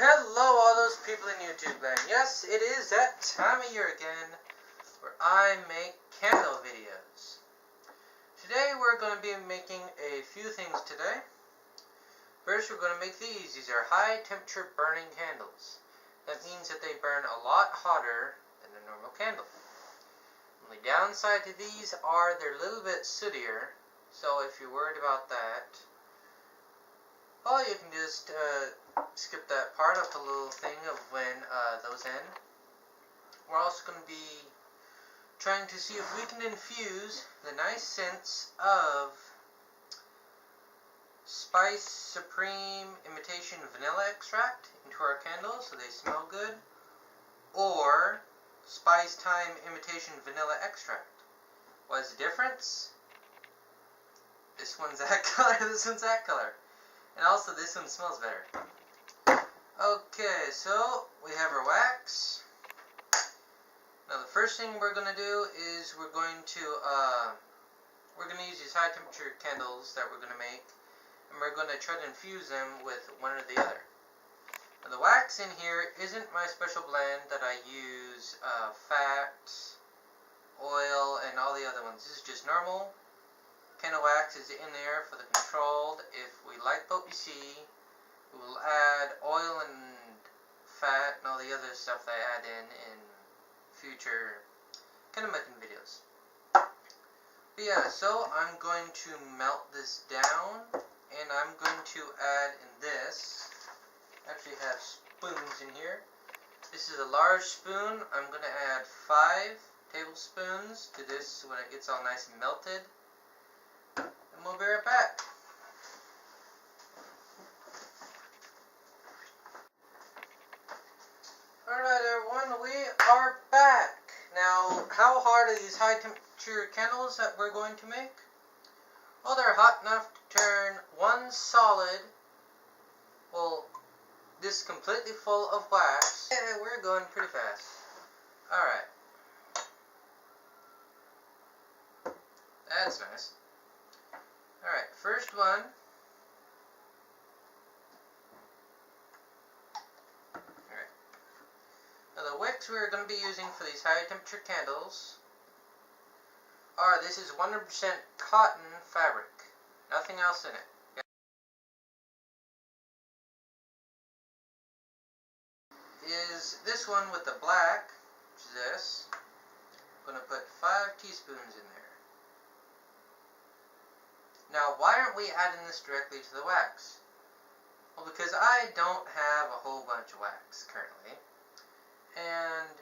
Hello all those people in YouTube land. Yes, it is that time of year again where I make candle videos. Today we're going to be making a few things today. First we're going to make these. These are high temperature burning candles. That means that they burn a lot hotter than a normal candle. The downside to these are they're a little bit sootier, so if you're worried about that, well, you can just skip that part up a little thing of when those end. We're also going to be trying to see if we can infuse the nice scents of Spice Supreme Imitation Vanilla Extract into our candles so they smell good, or Spice Time Imitation Vanilla Extract. What is the difference? This one's that color, this one's that color. And also this one smells better. Okay, so we have our wax. Now the first thing we're going to do is we're going to use these high temperature candles that we're going to make, and we're going to try to infuse them with one or the other. Now the wax in here isn't my special blend that I use fat, oil, and all the other ones. This is just normal. Candle wax is in there for the controlled. If we like what we see, we will add oil and fat and all the other stuff that I add in future candle making videos. But yeah, so I'm going to melt this down, and I'm going to add in this. I actually have spoons in here. This is a large spoon. I'm going to add 5 tablespoons to this when it gets all nice and melted. And we'll be right back. Alright everyone, we are back. Now, how hard are these high temperature candles that we're going to make? Well, they're hot enough to turn one solid, well, this completely full of wax. Yeah, we're going pretty fast. Alright. That's nice. Alright, first one. Alright. Now the wicks we're going to be using for these high temperature candles are, this is 100% cotton fabric. Nothing else in it. Okay. Is this one with the black, which is this. I'm going to put 5 teaspoons in there. Now, why aren't we adding this directly to the wax? Well, because I don't have a whole bunch of wax currently, and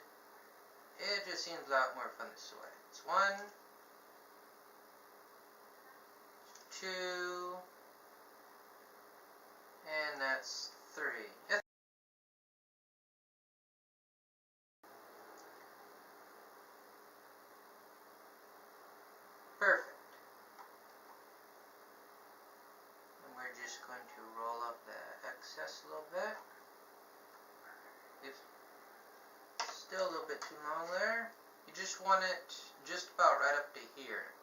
it just seems a lot more fun this way. It's 1, 2, and that's 3. Yes. Perfect. We're just going to roll up the excess a little bit. It's still a little bit too long there. You just want it just about right up to here.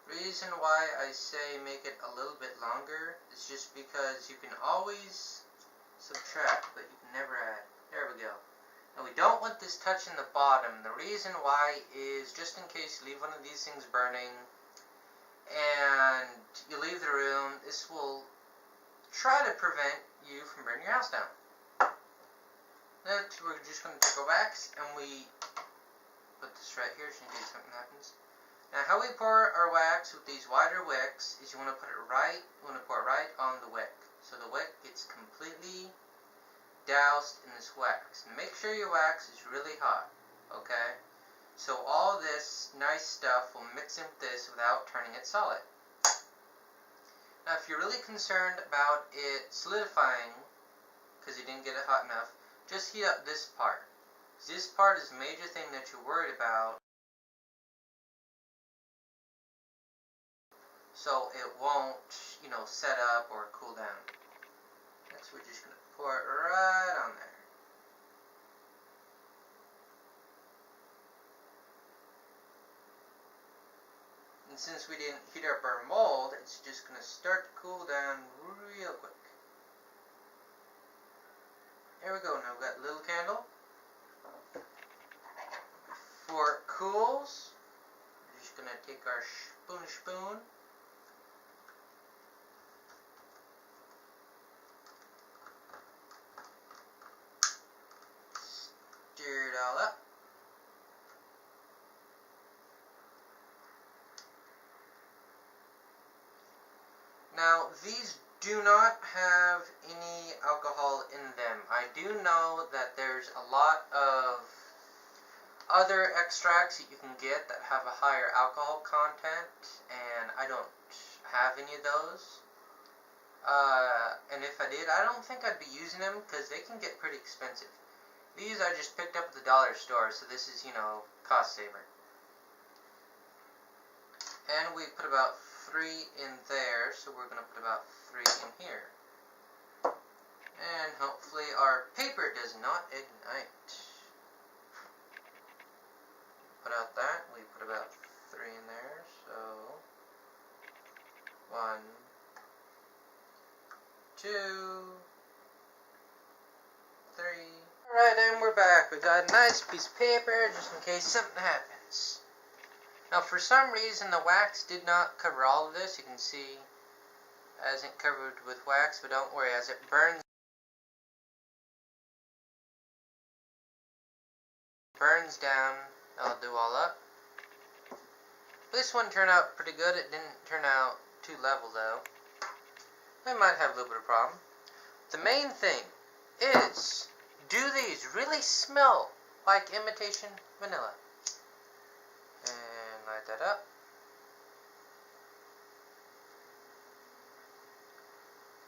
Reason why I say make it a little bit longer is just because you can always subtract, but you can never add. There we go. Now we don't want this touching the bottom. The reason why is just in case you leave one of these things burning and you leave the room, this will try to prevent you from burning your house down. Next, we're just going to take our wax and we put this right here just in case something happens. Now, how we pour our wax with these wider wicks is you want to pour it right on the wick, so the wick gets completely doused in this wax. And make sure your wax is really hot, okay? So all this nice stuff will mix in with this without turning it solid. Now if you're really concerned about it solidifying because you didn't get it hot enough, just heat up this part. This part is the major thing that you're worried about, so it won't, set up or cool down. Next we're just going to pour it right on there. And since we didn't heat up our mold, it's just going to start to cool down real quick. There we go. Now we've got a little candle. For it cools, we're just going to take our spoon. Stir it all up. Now, these do not have any alcohol in them. I do know that there's a lot of other extracts that you can get that have a higher alcohol content, and I don't have any of those. And if I did, I don't think I'd be using them because they can get pretty expensive. These I just picked up at the dollar store, so this is, cost saver. And we put about 3 in there, so we're going to put about 3 in here. And hopefully our paper does not ignite. Put out that, we put about 3 in there, so 1, 2, 3. Alright, and we're back. We've got a nice piece of paper just in case something happens. Now, for some reason, the wax did not cover all of this. You can see it isn't covered with wax, but don't worry, as it burns down, it'll do all up. This one turned out pretty good. It didn't turn out too level, though. We might have a little bit of problem. The main thing is, do these really smell like imitation vanilla? And light that up.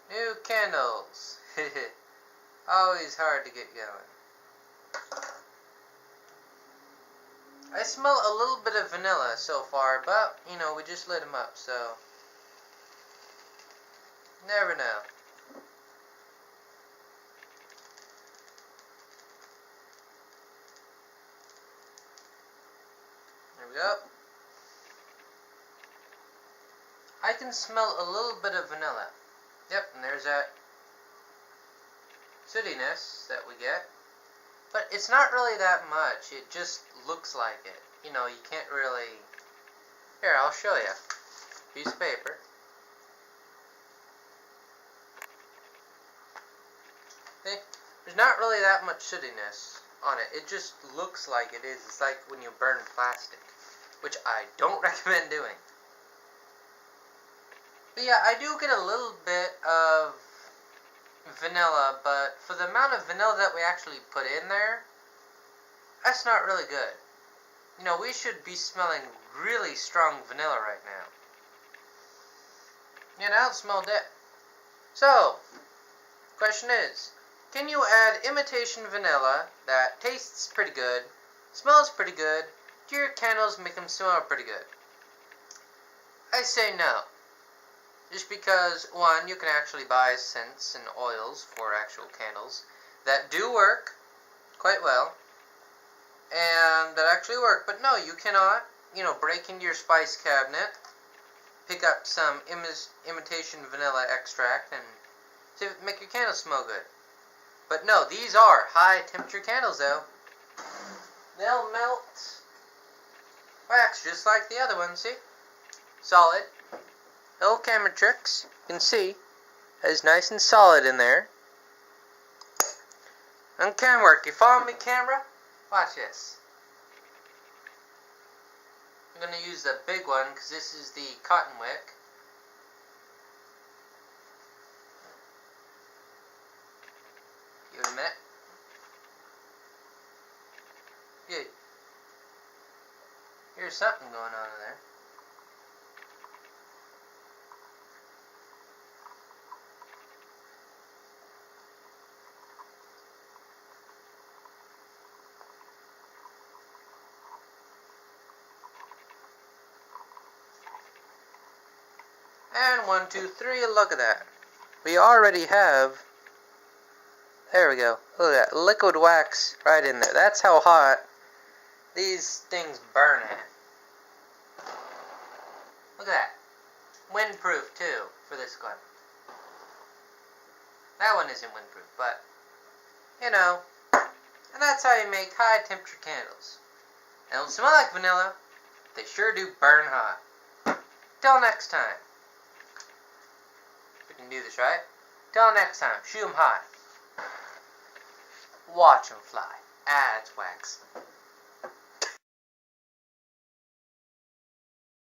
New candles. Always hard to get going. I smell a little bit of vanilla so far, but, we just lit them up, so never know. There we go. I can smell a little bit of vanilla. Yep, and there's that sootiness that we get. But it's not really that much. It just looks like it. You can't really... Here, I'll show you. Piece of paper. See? There's not really that much sootiness on it. It just looks like it is. It's like when you burn plastic, which I don't recommend doing. But yeah, I do get a little bit of vanilla, but for the amount of vanilla that we actually put in there, that's not really good. We should be smelling really strong vanilla right now. I don't smell it. So, question is, can you add imitation vanilla that tastes pretty good, smells pretty good, to your candles, make them smell pretty good? I say no. Just because, one, you can actually buy scents and oils for actual candles that do work quite well, and that actually work. But no, you cannot, break into your spice cabinet, pick up some imitation vanilla extract, and make your candles smell good. But no, these are high temperature candles, though. They'll melt wax just like the other ones, see? Solid. Little camera tricks. You can see it's nice and solid in there. And can work. You follow me, camera? Watch this. I'm going to use the big one because this is the cotton wick. Give it a minute. Good. Here's something going on in there. And 1, 2, 3, look at that. We already have, there we go, look at that, liquid wax right in there. That's how hot these things burn at. Look at that. Windproof too, for this one. That one isn't windproof, but You know, and that's how you make high temperature candles. They don't smell like vanilla, they sure do burn hot. Till next time. We can do this, right? Till next time, shoot 'em high. Watch 'em fly. Ah, it's wax.